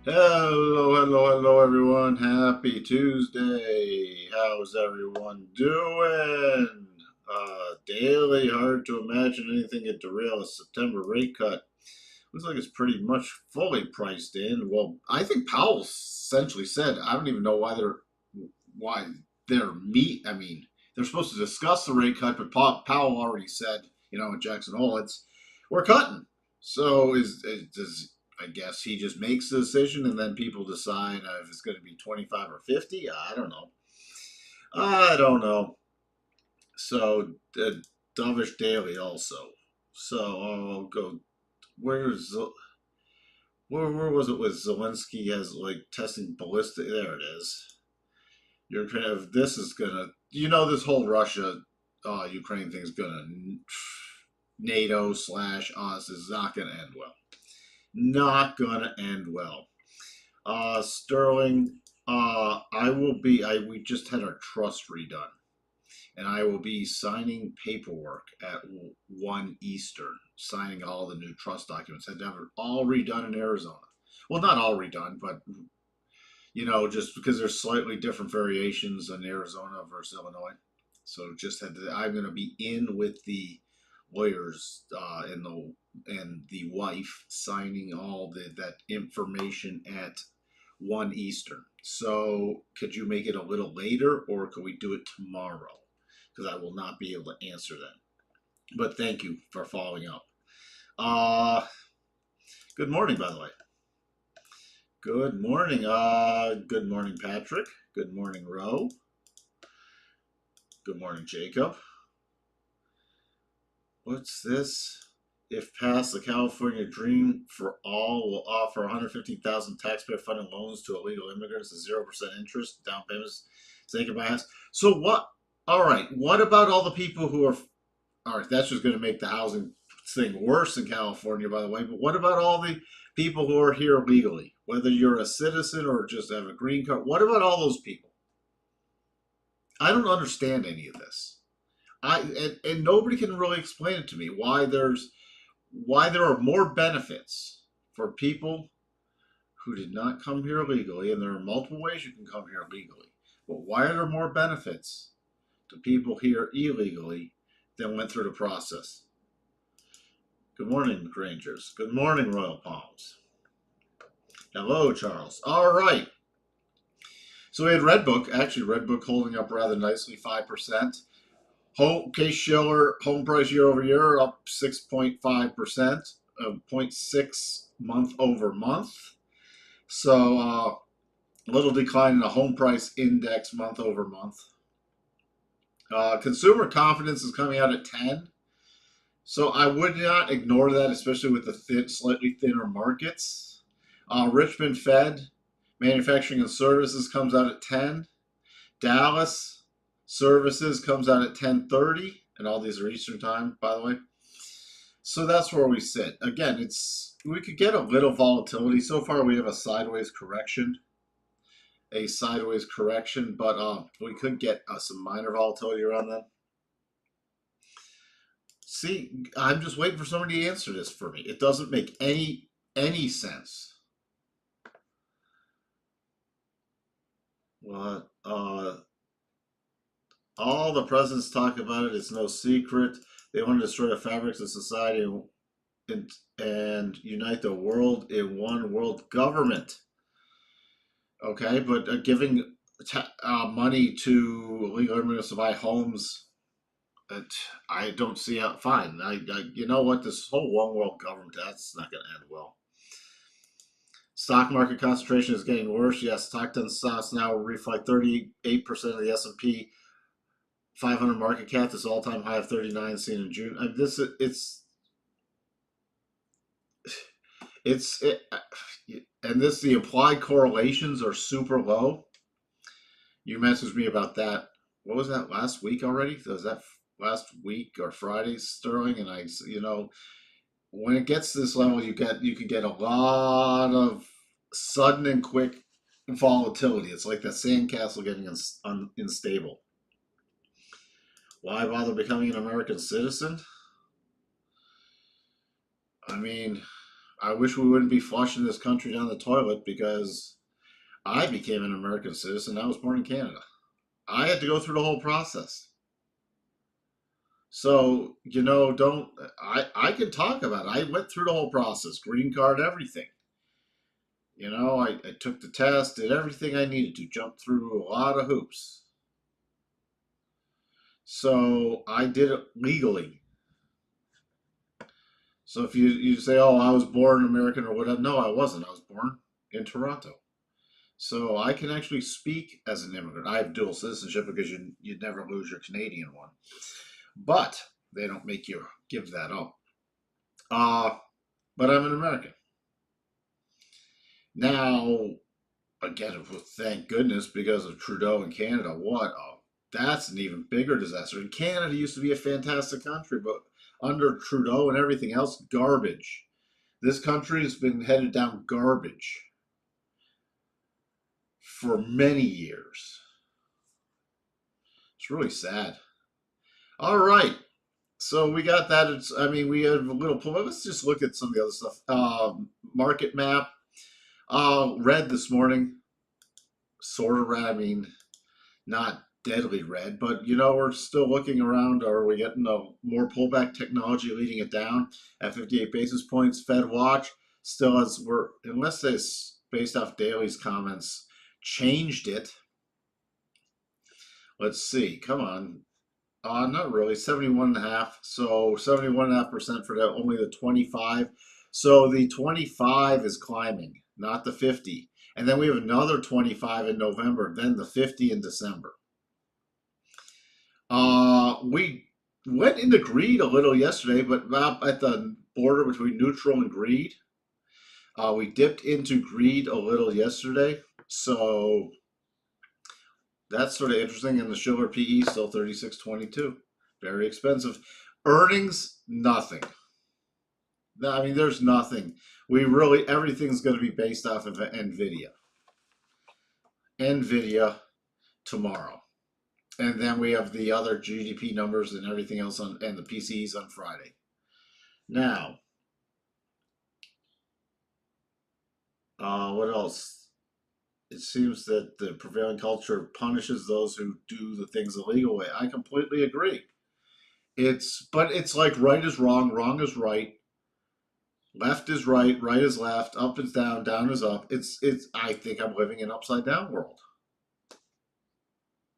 Hello, everyone. Happy Tuesday. How's everyone doing? Daily, hard to imagine anything could derail a September rate cut. Looks like it's pretty much fully priced in. Well, I think Powell essentially said, I don't even know I mean, they're supposed to discuss the rate cut, but Powell already said, in Jackson Hole, we're cutting. So does I guess he just makes the decision and then people decide if it's going to be 25 or 50. I don't know. I don't know. So Dovish Daily also. So I'll go. Where's where was it with Zelensky as like testing ballistic? There it is. You're kind of this is gonna this whole Russia Ukraine thing is gonna NATO slash us is not gonna end well. Not gonna end well. Sterling, we just had our trust redone, and I will be signing paperwork at 1 Eastern, signing all the new trust documents. Had to have it all redone in Arizona. Well, not all redone, but just because there's slightly different variations in Arizona versus Illinois. So just had to. I'm going to be in with the lawyers and the wife signing all that information at 1 Eastern. So could you make it a little later, or could we do it tomorrow? Because I will not be able to answer that. But thank you for following up. Uh, Good morning, by the way. Good morning. Good morning, Patrick. Good morning, Ro. Good morning, Jacob. What's this? If passed, the California Dream for All will offer 150,000 taxpayer-funded loans to illegal immigrants at 0% interest, down payments, taken by us. So what? All right. What about all the people who are? All right, that's just going to make the housing thing worse in California, by the way. But what about all the people who are here legally, whether you're a citizen or just have a green card? What about all those people? I don't understand any of this. And nobody can really explain it to me why there are more benefits for people who did not come here legally, and there are multiple ways you can come here legally. But why are there more benefits to people here illegally than went through the process? Good morning, Rangers. Good morning, Royal Palms. Hello, Charles. All right. So we had Redbook, actually Redbook holding up rather nicely, 5%. Case Shiller home price year over year up 6.5%, 0.6 month over month. So a little decline in the home price index month over month. Consumer confidence is coming out at 10. So I would not ignore that, especially with the slightly thinner markets. Richmond Fed, manufacturing and services comes out at 10. Dallas services comes out at 10:30, and all these are Eastern time, by the way. So that's where we sit. Again, we could get a little volatility. So far, we have a sideways correction, but we could get some minor volatility around that. See, I'm just waiting for somebody to answer this for me. It doesn't make any sense. What? All the presidents talk about it. It's no secret. They want to destroy the fabrics of society and unite the world in one world government. Okay, but giving money to illegal immigrants to buy homes, I don't see how. Fine, you know what? This whole one world government, that's not going to end well. Stock market concentration is getting worse. Yes, stock stocks now reflect 38% of the S&P 500 market cap. This all-time high of 39 seen in June. The implied correlations are super low. You messaged me about that. What was that last week already? Was that last week or Friday, Sterling? And when it gets to this level, you can get a lot of sudden and quick volatility. It's like the sandcastle getting unstable. Why bother becoming an American citizen? I mean, I wish we wouldn't be flushing this country down the toilet because I became an American citizen. I was born in Canada. I had to go through the whole process. So, don't I can talk about it. I went through the whole process, green card, everything. I took the test, did everything I needed to, jump through a lot of hoops. So I did it legally. So if you say, oh, I was born American or whatever, no, I wasn't. I was born in Toronto. So I can actually speak as an immigrant. I have dual citizenship because you never lose your Canadian one. But they don't make you give that up. But I'm an American. Now, again, thank goodness because of Trudeau in Canada. That's an even bigger disaster. And Canada used to be a fantastic country, but under Trudeau and everything else, garbage. This country has been headed down garbage for many years. It's really sad. All right. So we got that. We have a little. Let's just look at some of the other stuff. Market map. Red this morning. Sort of red. Not deadly red, but we're still looking around. Are we getting more pullback technology leading it down at 58 basis points? Fed watch still unless it's based off Daly's comments, changed it. Let's see. Come on. Not really. 71.5. So 71.5% for that. Only the 25. So the 25 is climbing, not the 50. And then we have another 25 in November, then the 50 in December. We went into greed a little yesterday, but about at the border between neutral and greed. We dipped into greed a little yesterday. So that's sort of interesting. And the Schiller PE still 36.22. Very expensive. Earnings, nothing. There's nothing. Everything's going to be based off of NVDA. NVIDIA tomorrow. And then we have the other GDP numbers and everything else and the PCEs on Friday. Now, what else? It seems that the prevailing culture punishes those who do the things the legal way. I completely agree. But it's like right is wrong, wrong is right, left is right, right is left, up is down, down is up. I think I'm living in an upside down world.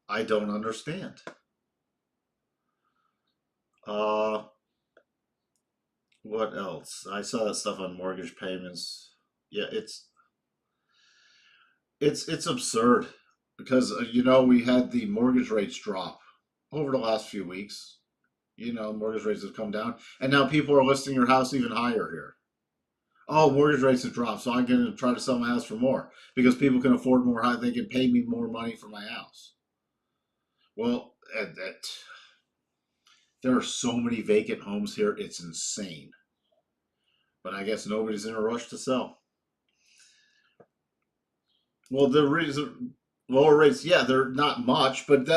I don't understand. What else? I saw that stuff on mortgage payments. Yeah, it's absurd because we had the mortgage rates drop over the last few weeks. Mortgage rates have come down, and now people are listing your house even higher here. Oh, mortgage rates have dropped, so I'm going to try to sell my house for more because people can afford more. They can pay me more money for my house. Well, there are so many vacant homes here; it's insane. But I guess nobody's in a rush to sell. Well, the reason lower rates, yeah, they're not much, but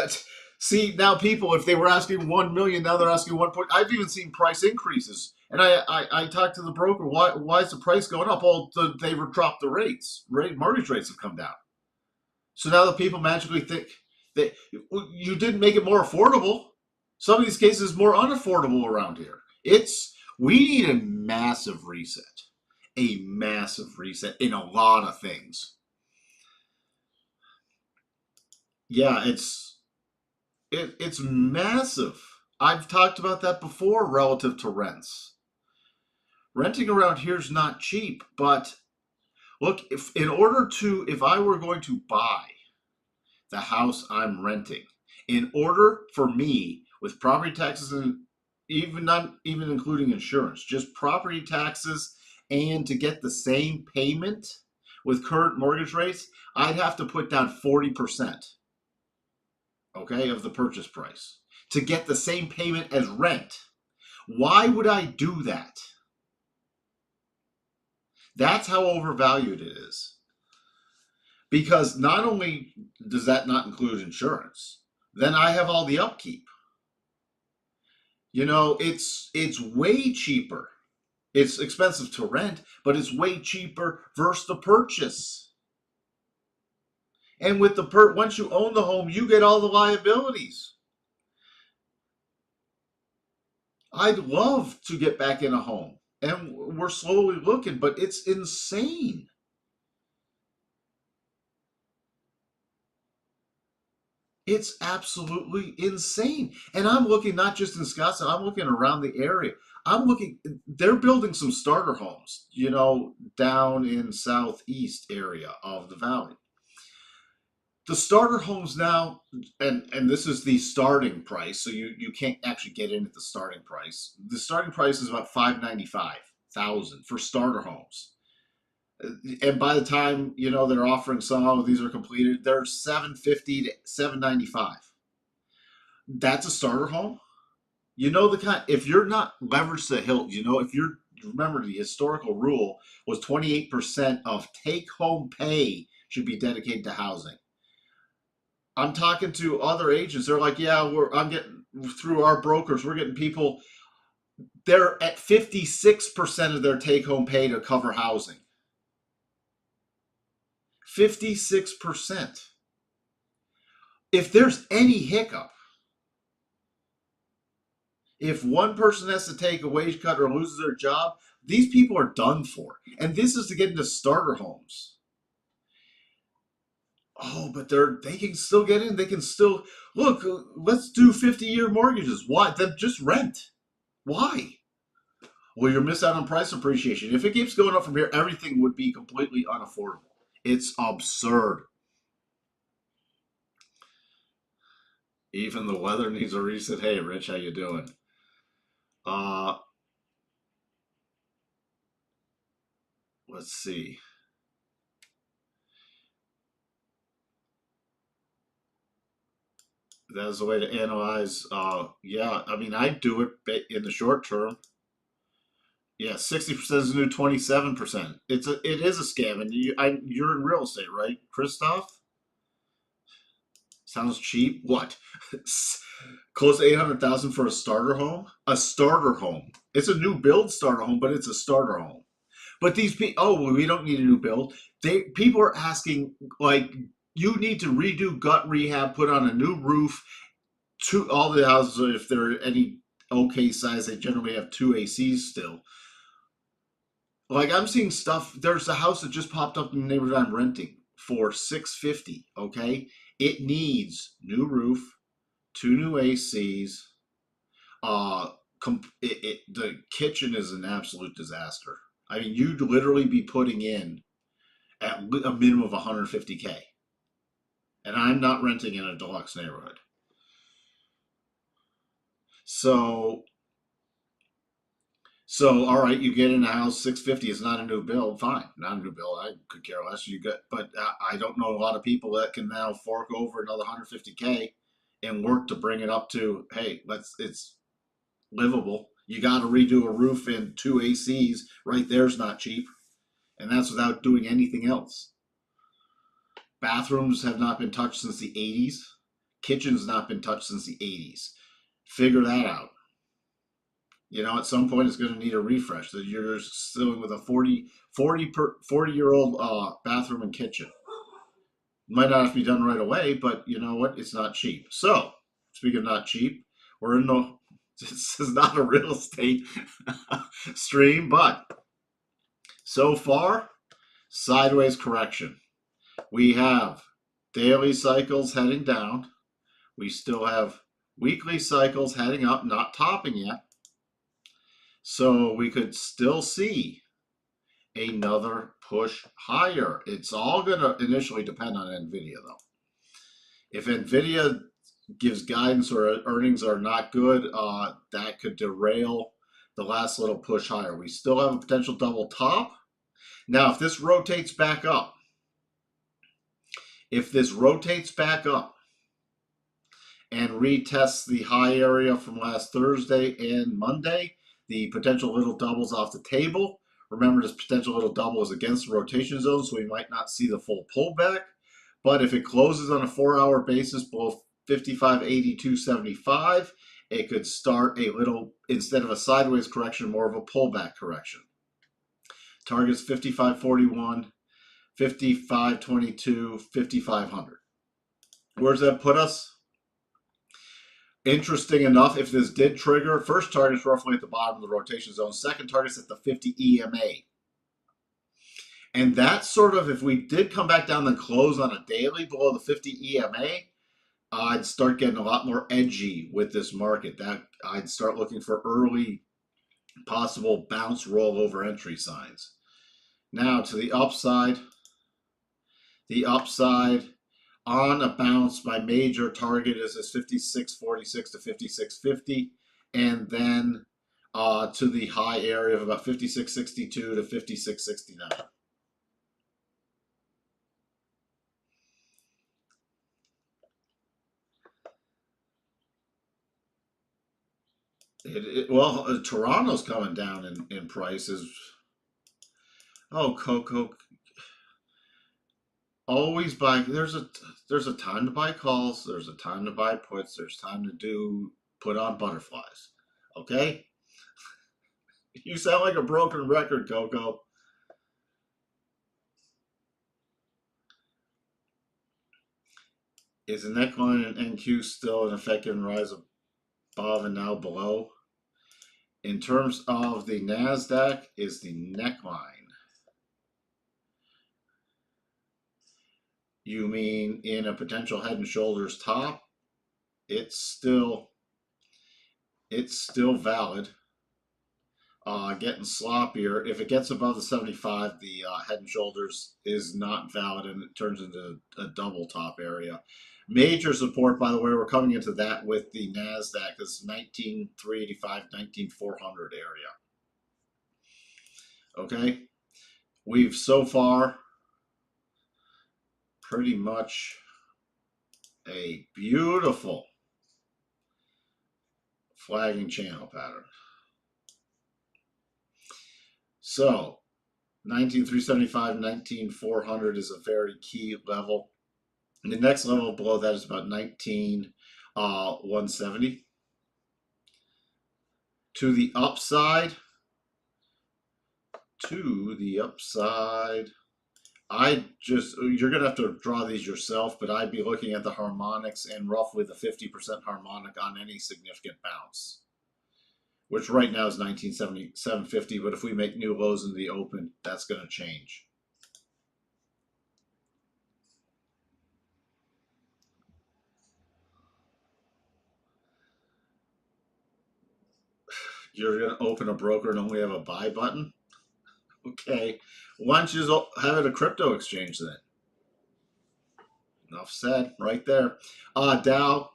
see now people, if they were asking 1 million, now they're asking 1 point. I've even seen price increases, and I talked to the broker. Why is the price going up? Well, they dropped the rates. Mortgage rates have come down, so now the people magically think that you didn't make it more affordable. Some of these cases more unaffordable around here. We need a massive reset in a lot of things. Yeah, it's massive. I've talked about that before relative to rents. Renting around here is not cheap, but look, if I were going to buy the house I'm renting, in order for me with property taxes and not even including insurance, just property taxes and to get the same payment with current mortgage rates, I'd have to put down 40%. Okay, of the purchase price to get the same payment as rent. Why would I do that? That's how overvalued it is. Because not only does that not include insurance, then I have all the upkeep. It's way cheaper It's expensive to rent, but it's way cheaper versus the purchase. And with the once you own the home, you get all the liabilities. I'd love to get back in a home, and we're slowly looking, but it's insane. It's absolutely insane. And I'm looking not just in Scottsdale, I'm looking around the area. I'm looking, they're building some starter homes, down in southeast area of the valley. The starter homes now, and this is the starting price, so you can't actually get in at the starting price. The starting price is about 595,000 for starter homes. And by the time they're offering some, oh, these are completed, they're 750 to 795. That's a starter home. The kind, if you're not leveraged to the hilt, if you're, remember the historical rule was 28% of take home pay should be dedicated to housing. I'm talking to other agents. They're like, yeah, I'm getting through our brokers. We're getting people. They're at 56% of their take home pay to cover housing. 56%. If there's any hiccup, if one person has to take a wage cut or loses their job, these people are done for. And this is to get into starter homes. Oh, but they can still get in. They can still look. Let's do 50-year mortgages. Why? Then just rent. Why? Well, you're missing out on price appreciation. If it keeps going up from here, everything would be completely unaffordable. It's absurd. Even the weather needs a reset. Hey, Rich, how you doing? Uh, let's see. That's the way to analyze. Yeah, I mean, I do it in the short term. Yeah, 60% is the new 27%. It is a scam, and you're in real estate, right, Christoph? Sounds cheap. What? Close to 800,000 for a starter home? A starter home. It's a new build starter home, but it's a starter home. But these people, oh, well, we don't need a new build. People are asking, like, you need to redo gut rehab, put on a new roof. All the houses, if they're any okay size, they generally have two ACs still. Like, I'm seeing stuff. There's a house that just popped up in the neighborhood I'm renting for 650. Okay, it needs new roof, two new ACs. The kitchen is an absolute disaster. I mean, you'd literally be putting in at a minimum of 150K, and I'm not renting in a deluxe neighborhood. So all right, you get in a house 650 is not a new build, fine, not a new build. I could care less. But I don't know a lot of people that can now fork over another 150K and work to bring it up to, hey, it's livable. You got to redo a roof and two ACs. Right there's not cheap, and that's without doing anything else. Bathrooms have not been touched since the 80s. Kitchen's not been touched since the 80s. Figure that out. At some point it's going to need a refresh. That you're still with a 40-year-old bathroom and kitchen. Might not have to be done right away, but you know what? It's not cheap. So, speaking of not cheap, we're in the. This is not a real estate stream, but so far, sideways correction. We have daily cycles heading down. We still have weekly cycles heading up, not topping yet. So we could still see another push higher. It's all going to initially depend on NVIDIA, though. If NVIDIA gives guidance or earnings are not good, that could derail the last little push higher. We still have a potential double top. Now, if this rotates back up, and retests the high area from last Thursday and Monday, the potential little doubles off the table. Remember, this potential little double is against the rotation zone, so we might not see the full pullback. But if it closes on a 4-hour basis below 55.8275 it could start a little, instead of a sideways correction, more of a pullback correction. Targets 55.41, 55.22, 5,500. Where does that put us? Interesting enough, if this did trigger, first target's roughly at the bottom of the rotation zone. Second target's at the 50 EMA. And that's sort of, if we did come back down and close on a daily below the 50 EMA, I'd start getting a lot more edgy with this market. That I'd start looking for early possible bounce rollover entry signs. Now to the upside on a bounce, my major target is this 56.46 to 56.50, and then to the high area of about 56.62 to 56.69. Well, Toronto's coming down in prices. Oh, Coco. Always buy. There's a time to buy calls. There's a time to buy puts. There's time to put on butterflies. Okay. You sound like a broken record, Coco. Is the neckline and NQ still in effect and rise above and now below? In terms of the NASDAQ, is the neckline. You mean in a potential head and shoulders top? It's still valid. Getting sloppier. If it gets above the 75, the head and shoulders is not valid and it turns into a double top area. Major support, by the way, we're coming into that with the NASDAQ. This 19,385, 19,400 area. Okay. We've so far pretty much a beautiful flagging channel pattern. So 19,375, 19,400 is a very key level. And the next level below that is about 19,170. To the upside, you're going to have to draw these yourself, but I'd be looking at the harmonics and roughly the 50% harmonic on any significant bounce, which right now is 1977.50, but if we make new lows in the open, that's going to change. You're going to open a broker and only have a buy button? Okay. Why don't you just have it a crypto exchange then? Enough said right there. Dow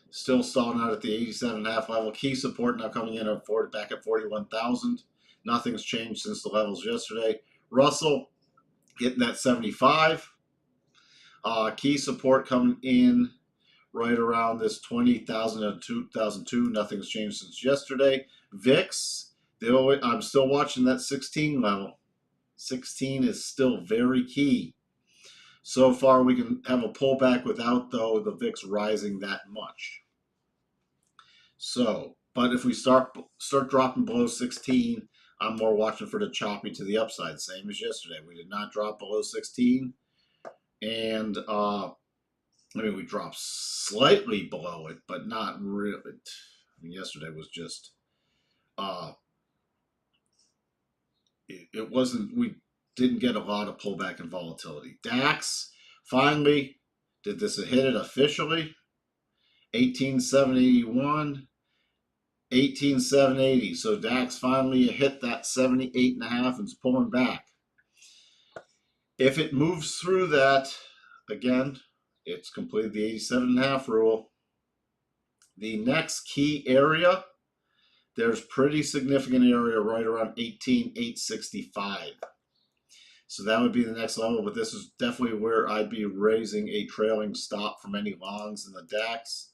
still stalling out at the 87.5 level. Key support now coming in at back at 41,000. Nothing's changed since the levels yesterday. Russell hitting that 75. Key support coming in right around this 20,000 and 2002. Nothing's changed since yesterday. VIX, I'm still watching that 16 level. 16 is still very key. So far, we can have a pullback without, though, the VIX rising that much. So, but if we start dropping below 16, I'm more watching for the choppy to the upside, same as yesterday. We did not drop below 16, and we dropped slightly below it, but not really. I mean, yesterday was just it wasn't. We didn't get a lot of pullback and volatility. DAX finally did this hit it officially. 18,781, 18,780. So DAX finally hit that 78.5 and is pulling back. If it moves through that, again, it's completed the 87.5 rule. The next key area, there's pretty significant area right around 18,865. So that would be the next level, but this is definitely where I'd be raising a trailing stop from any longs in the DAX.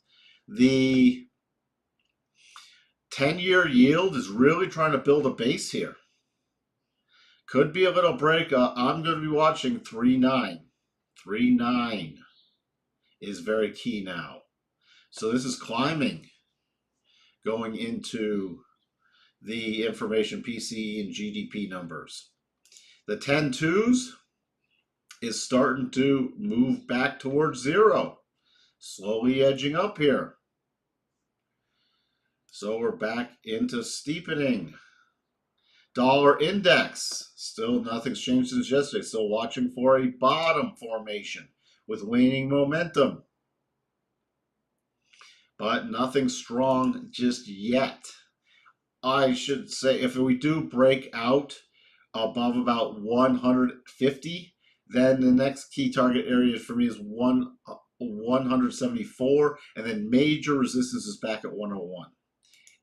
The 10-year yield is really trying to build a base here. Could be a little break. I'm going to be watching 3.9. 3.9 is very key now. So this is climbing going into the information PCE and GDP numbers. The 10-2s is starting to move back towards zero, slowly edging up here. So we're back into steepening. Dollar index, still nothing's changed since yesterday. Still watching for a bottom formation with waning momentum. But nothing strong just yet. I should say if we do break out above about 150, then the next key target area for me is 174, and then major resistance is back at 101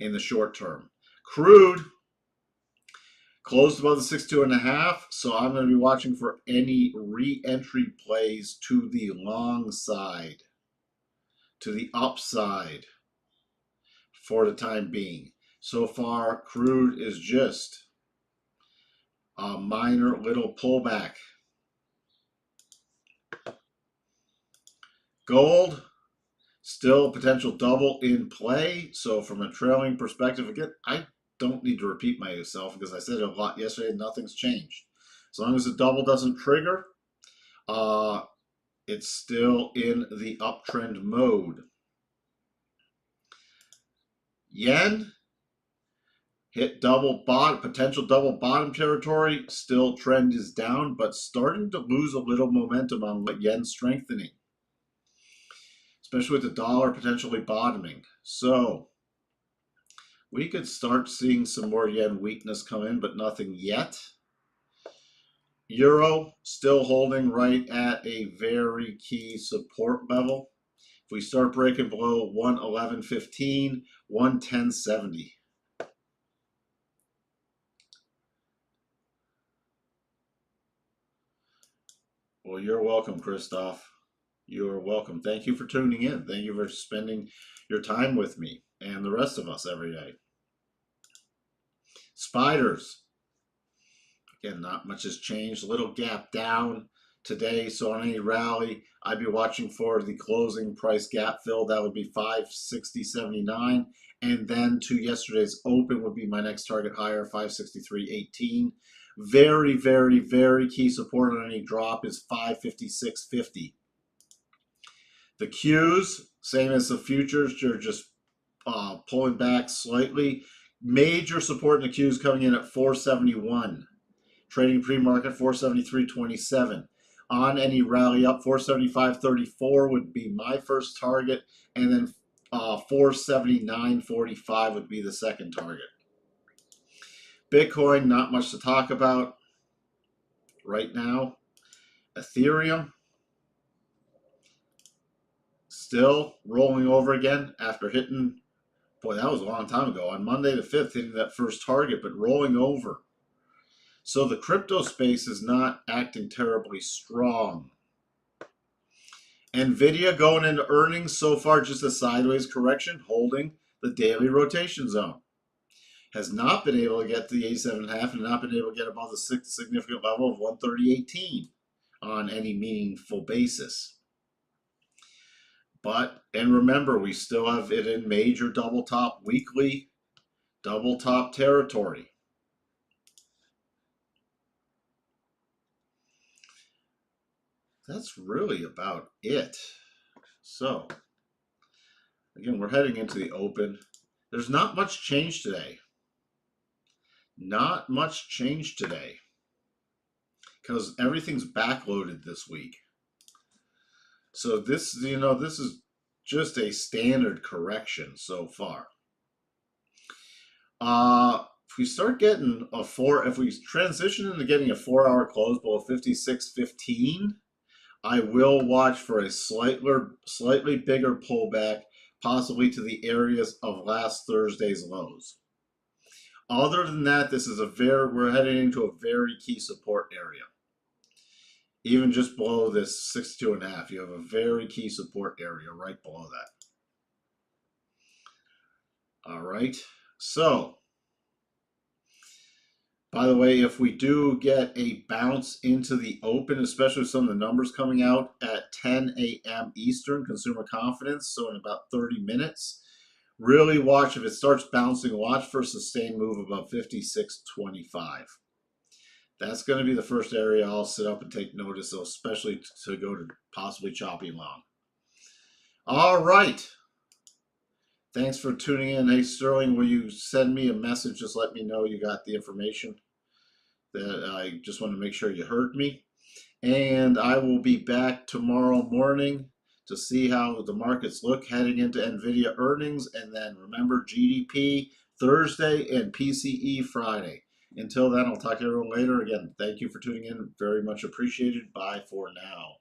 in the short term. Crude closed above the 62.5, so I'm going to be watching for any re-entry plays to the long side, to the upside for the time being. So far, crude is just a minor little pullback. Gold, still potential double in play. So from a trailing perspective, again, I don't need to repeat myself because I said it a lot yesterday and nothing's changed. As long as the double doesn't trigger, it's still in the uptrend mode. Yen hit double bottom, potential double bottom territory. Still trend is down, but starting to lose a little momentum on yen strengthening, especially with the dollar potentially bottoming. So we could start seeing some more yen weakness come in, but nothing yet. Euro still holding right at a very key support level. If we start breaking below 111.15, 110.70. Well, you're welcome, Christoph. You're welcome. Thank you for tuning in. Thank you for spending your time with me and the rest of us every day. Spiders. Again, not much has changed. A little gap down today. So on any rally, I'd be watching for the closing price gap fill. That would be 560.79. And then to yesterday's open would be my next target higher, 563.18. Very, very, very key support on any drop is 556.50. The Qs, same as the futures, they're just pulling back slightly. Major support in the Qs coming in at 471. Trading pre-market 473.27. On any rally up, 475.34 would be my first target, and then 479.45 would be the second target. Bitcoin, not much to talk about right now. Ethereum, still rolling over again after hitting, boy, that was a long time ago, on Monday the 5th, hitting that first target, but rolling over. So the crypto space is not acting terribly strong. NVDA going into earnings so far, just a sideways correction, holding the daily rotation zone. Has not been able to get to the 87.5 and not been able to get above the significant level of 130.18 on any meaningful basis. But, and remember, we still have it in major double top weekly, double top territory. That's really about it. So, again, we're heading into the open. There's not much change today. Not much change today. Because everything's backloaded this week. So this, this is just a standard correction so far. If we start getting if we transition into getting a 4-hour close below 56.15, I will watch for a slightly bigger pullback, possibly to the areas of last Thursday's lows. Other than that, we're heading into a very key support area. Even just below this 62.5, you have a very key support area right below that. All right, so By the way, if we do get a bounce into the open, especially with some of the numbers coming out at 10 a.m. Eastern, consumer confidence, so in about 30 minutes, really watch if it starts bouncing, watch for a sustained move above 56.25. That's going to be the first area I'll sit up and take notice of, especially to go to possibly choppy long. All right. Thanks for tuning in. Hey, Sterling, will you send me a message? Just let me know you got the information. That I just want to make sure you heard me. And I will be back tomorrow morning to see how the markets look heading into NVDA earnings. And then remember GDP Thursday and PCE Friday. Until then, I'll talk to everyone later. Again, thank you for tuning in. Very much appreciated. Bye for now.